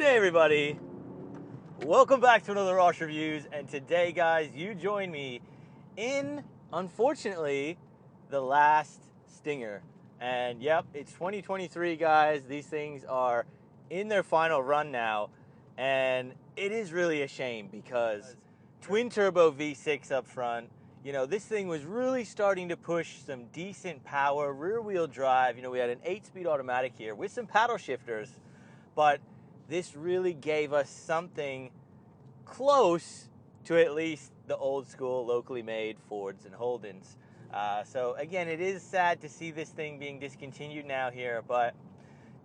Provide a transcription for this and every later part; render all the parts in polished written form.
Hey everybody, welcome back to another Rosh Reviews, and today guys, you join me in, unfortunately, the last Stinger. And yep, it's 2023 guys, these things are in their final run now, and it is really a shame because twin turbo V6 up front, you know, this thing was really starting to push some decent power, rear wheel drive. You know, we had an 8-speed automatic here with some paddle shifters, but this really gave us something close to at least the old school locally made Fords and Holdens. So again, it is sad to see this thing being discontinued now here, but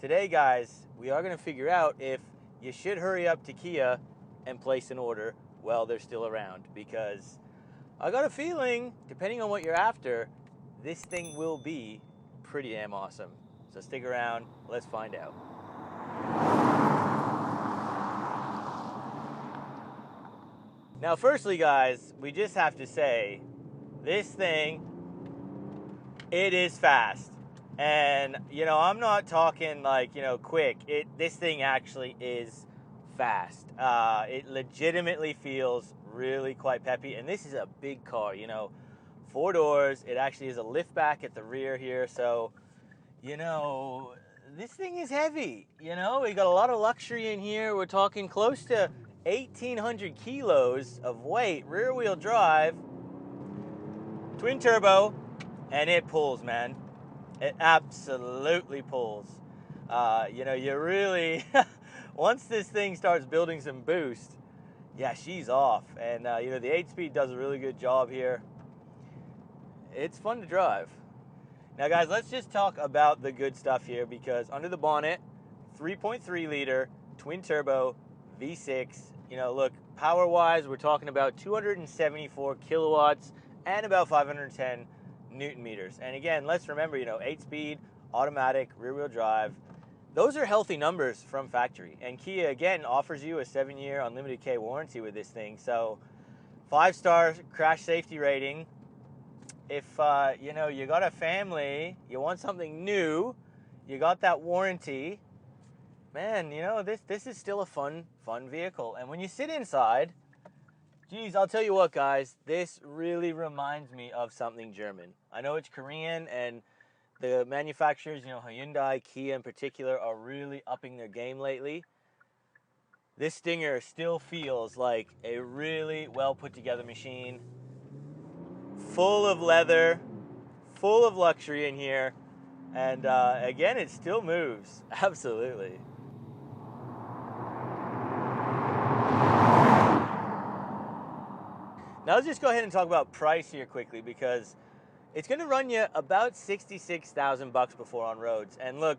today guys, we are going to figure out if you should hurry up to Kia and place an order while they're still around, because I got a feeling, depending on what you're after, this thing will be pretty damn awesome. So stick around, let's find out. Now, firstly, guys, we just have to say, this thing, it is fast. And, you know, I'm not talking like, you know, quick. This thing actually is fast. It legitimately feels really quite peppy. And this is a big car, you know, 4 doors. It actually is a lift back at the rear here. So, you know, this thing is heavy. You know, we got a lot of luxury in here. We're talking close to 1,800 kilos of weight, rear wheel drive, twin turbo, and it pulls, man. It absolutely pulls. You know, you really, once this thing starts building some boost, yeah, she's off. And, you know, the 8-speed does a really good job here. It's fun to drive. Now, guys, let's just talk about the good stuff here, because under the bonnet, 3.3 liter, twin turbo, V6. You know, look, power-wise, we're talking about 274 kilowatts and about 510 newton meters. And again, let's remember, you know, 8-speed, automatic, rear-wheel drive. Those are healthy numbers from factory. And Kia, again, offers you a 7-year unlimited K warranty with this thing. So, 5-star crash safety rating. If, you know, you got a family, you want something new, you got that warranty, man, you know, this is still a fun vehicle. And when you sit inside, geez, I'll tell you what, guys, this really reminds me of something German. I know it's Korean, and the manufacturers, you know, Hyundai, Kia in particular, are really upping their game lately. This Stinger still feels like a really well put together machine, full of leather, full of luxury in here, and again, it still moves, absolutely. Now let's just go ahead and talk about price here quickly, because it's going to run you about $66,000 before on roads. And look,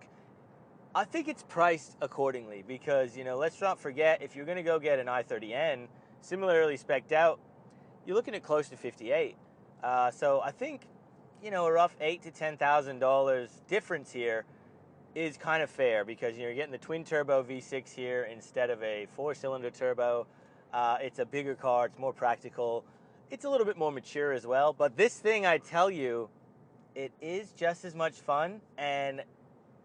I think it's priced accordingly, because, you know, let's not forget, if you're going to go get an i30N similarly spec'd out, you're looking at close to 58. So I think, you know, a rough $8,000 to $10,000 difference here is kind of fair, because you're getting the twin turbo V6 here instead of a 4-cylinder turbo. It's a bigger car, it's more practical, it's a little bit more mature as well. But this thing, I tell you, it is just as much fun, and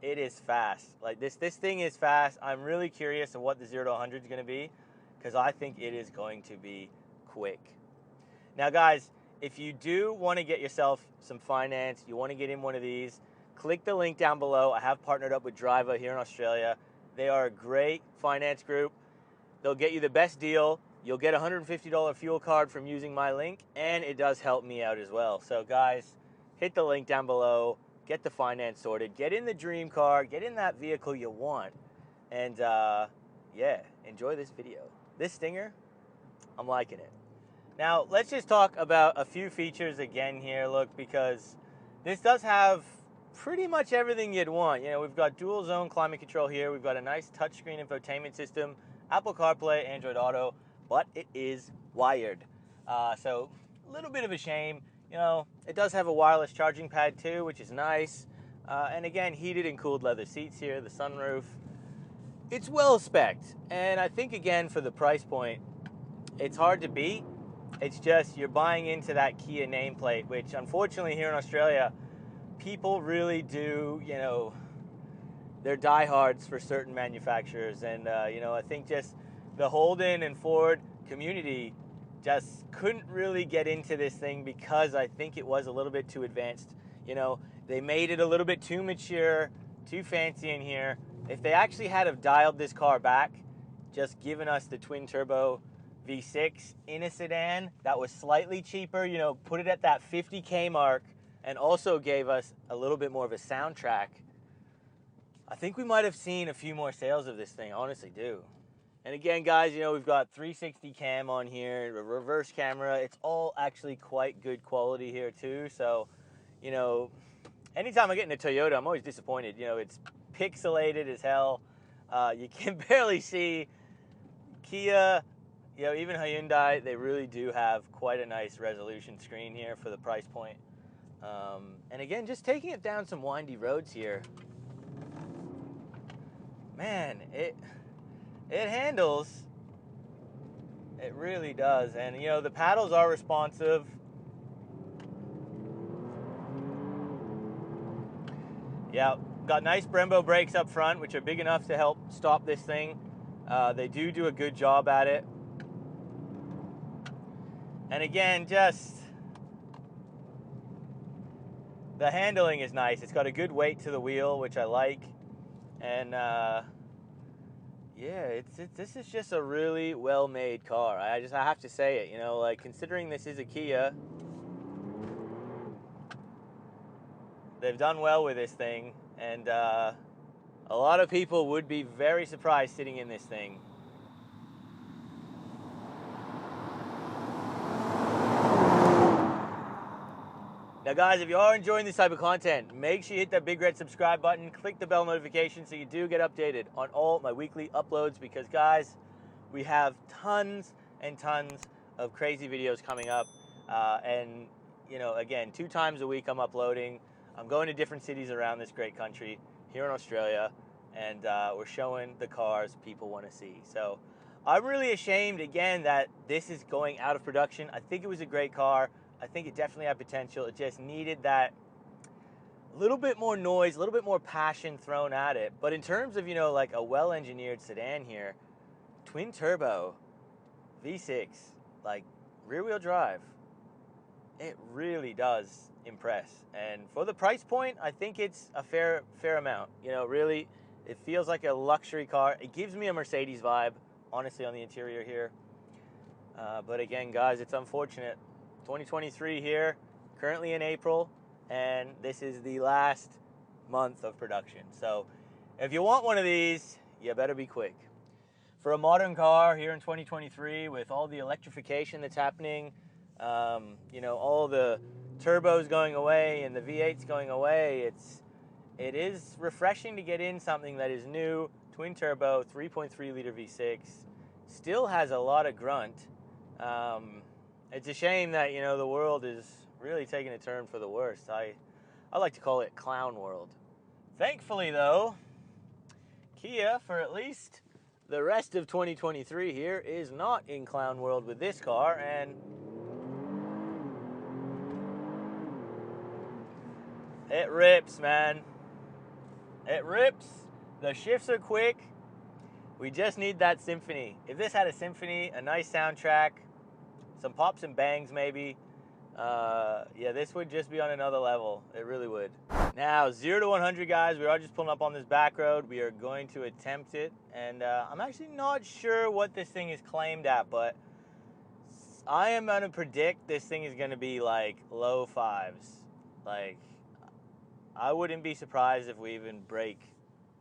it is fast. Like this thing is fast. I'm really curious of what the 0 to 100 is going to be, because I think it is going to be quick. Now guys, if you do want to get yourself some finance, you want to get in one of these, click the link down below. I have partnered up with Driva here in Australia. They are a great finance group. They'll get you the best deal. You'll get a $150 fuel card from using my link, and it does help me out as well. So guys, hit the link down below, get the finance sorted, get in the dream car, get in that vehicle you want, and yeah, enjoy this video. This Stinger, I'm liking it. Now, let's just talk about a few features again here, look, because this does have pretty much everything you'd want. You know, we've got dual zone climate control here, we've got a nice touchscreen infotainment system, Apple CarPlay, Android Auto, but it is wired. So a little bit of a shame. You know, it does have a wireless charging pad too, which is nice. And again, heated and cooled leather seats here, the sunroof. It's well spec'd. And I think, again, for the price point, it's hard to beat. It's just you're buying into that Kia nameplate, which unfortunately here in Australia, people really do, you know, they're diehards for certain manufacturers. And, you know, I think just the Holden and Ford community just couldn't really get into this thing because I think it was a little bit too advanced. You know, they made it a little bit too mature, too fancy in here. If they actually had have dialed this car back, just given us the twin turbo V6 in a sedan that was slightly cheaper, you know, put it at that 50K mark, and also gave us a little bit more of a soundtrack, I think we might have seen a few more sales of this thing. I honestly do. And again, guys, you know, we've got 360 cam on here, a reverse camera. It's all actually quite good quality here too. So, you know, anytime I get in a Toyota, I'm always disappointed. You know, it's pixelated as hell. You can barely see. Kia, you know, even Hyundai, they really do have quite a nice resolution screen here for the price point. And again, just taking it down some windy roads here. Man, it handles. It really does. And, you know, the paddles are responsive. Yeah, got nice Brembo brakes up front, which are big enough to help stop this thing. They do a good job at it. And again, just the handling is nice. It's got a good weight to the wheel, which I like. And yeah, this is just a really well-made car. I have to say it, you know, like considering this is a Kia, they've done well with this thing, and a lot of people would be very surprised sitting in this thing. Now guys, if you are enjoying this type of content, make sure you hit that big red subscribe button, click the bell notification so you do get updated on all my weekly uploads, because guys, we have tons and tons of crazy videos coming up. And you know, again, 2 times a week I'm uploading. I'm going to different cities around this great country here in Australia, and we're showing the cars people want to see. So I'm really ashamed again that this is going out of production. I think it was a great car. I think it definitely had potential. It just needed that little bit more noise, a little bit more passion thrown at it. But in terms of, you know, like a well-engineered sedan here, twin turbo, V6, like rear-wheel drive, it really does impress. And for the price point, I think it's a fair amount. You know, really, it feels like a luxury car. It gives me a Mercedes vibe, honestly, on the interior here. But again, guys, it's unfortunate. 2023 here, currently in April, and this is the last month of production. So if you want one of these, you better be quick. For a modern car here in 2023, with all the electrification that's happening, you know, all the turbos going away and the V8s going away, it is refreshing to get in something that is new, twin turbo, 3.3 liter V6, still has a lot of grunt. It's a shame that, you know, the world is really taking a turn for the worst. I like to call it clown world. Thankfully, though, Kia, for at least the rest of 2023 here, is not in clown world with this car, and it rips, man. It rips. The shifts are quick. We just need that symphony. If this had a symphony, a nice soundtrack, some pops and bangs maybe, yeah, this would just be on another level. It really would. Now, 0 to 100, guys, we are just pulling up on this back road. We are going to attempt it, and I'm actually not sure what this thing is claimed at, but I am going to predict this thing is going to be like low 5s. Like, I wouldn't be surprised if we even break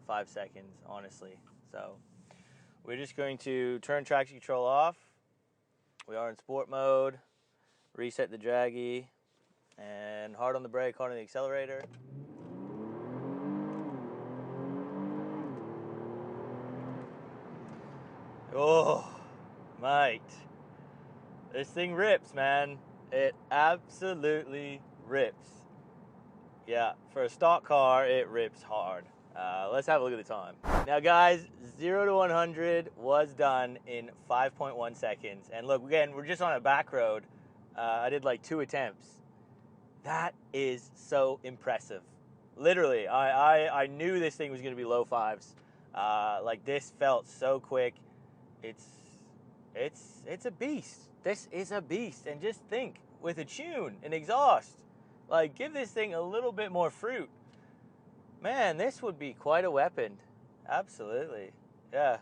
5 seconds, honestly. So we're just going to turn traction control off. We are in sport mode. Reset the draggy, and hard on the brake, hard on the accelerator. Oh, mate. This thing rips, man. It absolutely rips. Yeah, for a stock car, it rips hard. Let's have a look at the time. Now, guys, 0 to 100 was done in 5.1 seconds. And look, again, we're just on a back road. I did like 2 attempts. That is so impressive. Literally, I knew this thing was going to be low fives. Like, this felt so quick. It's a beast. This is a beast. And just think, with a tune, an exhaust, like, give this thing a little bit more fruit. Man, this would be quite a weapon. Absolutely. Yeah.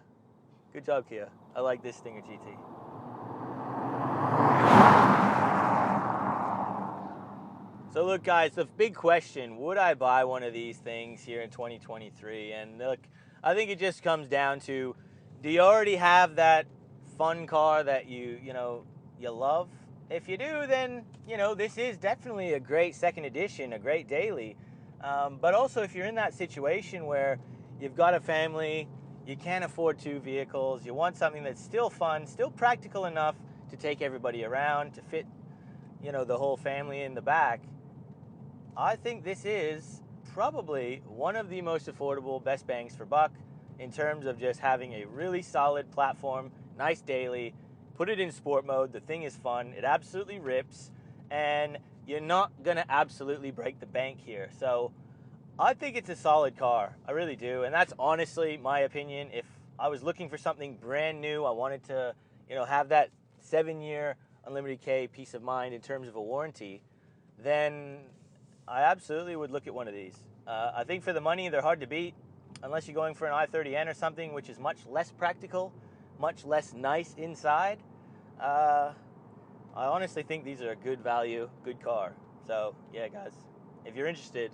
Good job, Kia. I like this Stinger GT. So look, guys, the big question, would I buy one of these things here in 2023? And look, I think it just comes down to, do you already have that fun car that you love? If you do, then, this is definitely a great second edition, a great daily. But also, if you're in that situation where you've got a family, you can't afford 2 vehicles, you want something that's still fun, still practical enough to take everybody around, to fit, the whole family in the back, I think this is probably one of the most affordable, best bangs for buck in terms of just having a really solid platform, nice daily, put it in sport mode, the thing is fun, it absolutely rips, and you're not gonna absolutely break the bank here. So I think it's a solid car, I really do, and that's honestly my opinion. If I was looking for something brand new, I wanted to, have that 7-year Unlimited K peace of mind in terms of a warranty, then I absolutely would look at one of these. I think for the money, they're hard to beat, unless you're going for an i30N or something, which is much less practical, much less nice inside. I honestly think these are a good value, good car. So yeah, guys, if you're interested,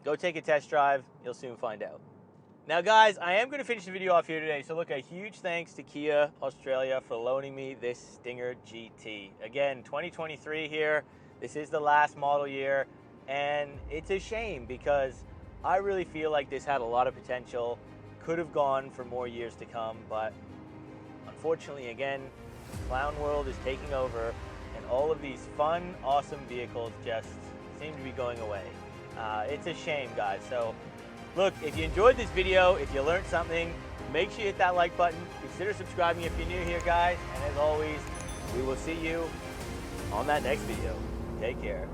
go take a test drive. You'll soon find out. Now, guys, I am going to finish the video off here today. So look, a huge thanks to Kia Australia for loaning me this Stinger GT. Again, 2023 here. This is the last model year. And it's a shame because I really feel like this had a lot of potential, could have gone for more years to come, but unfortunately, again, Clown World is taking over, and all of these fun, awesome vehicles just seem to be going away. It's a shame, guys. So, look, if you enjoyed this video, if you learned something, make sure you hit that like button. Consider subscribing if you're new here, guys. And as always, we will see you on that next video. Take care.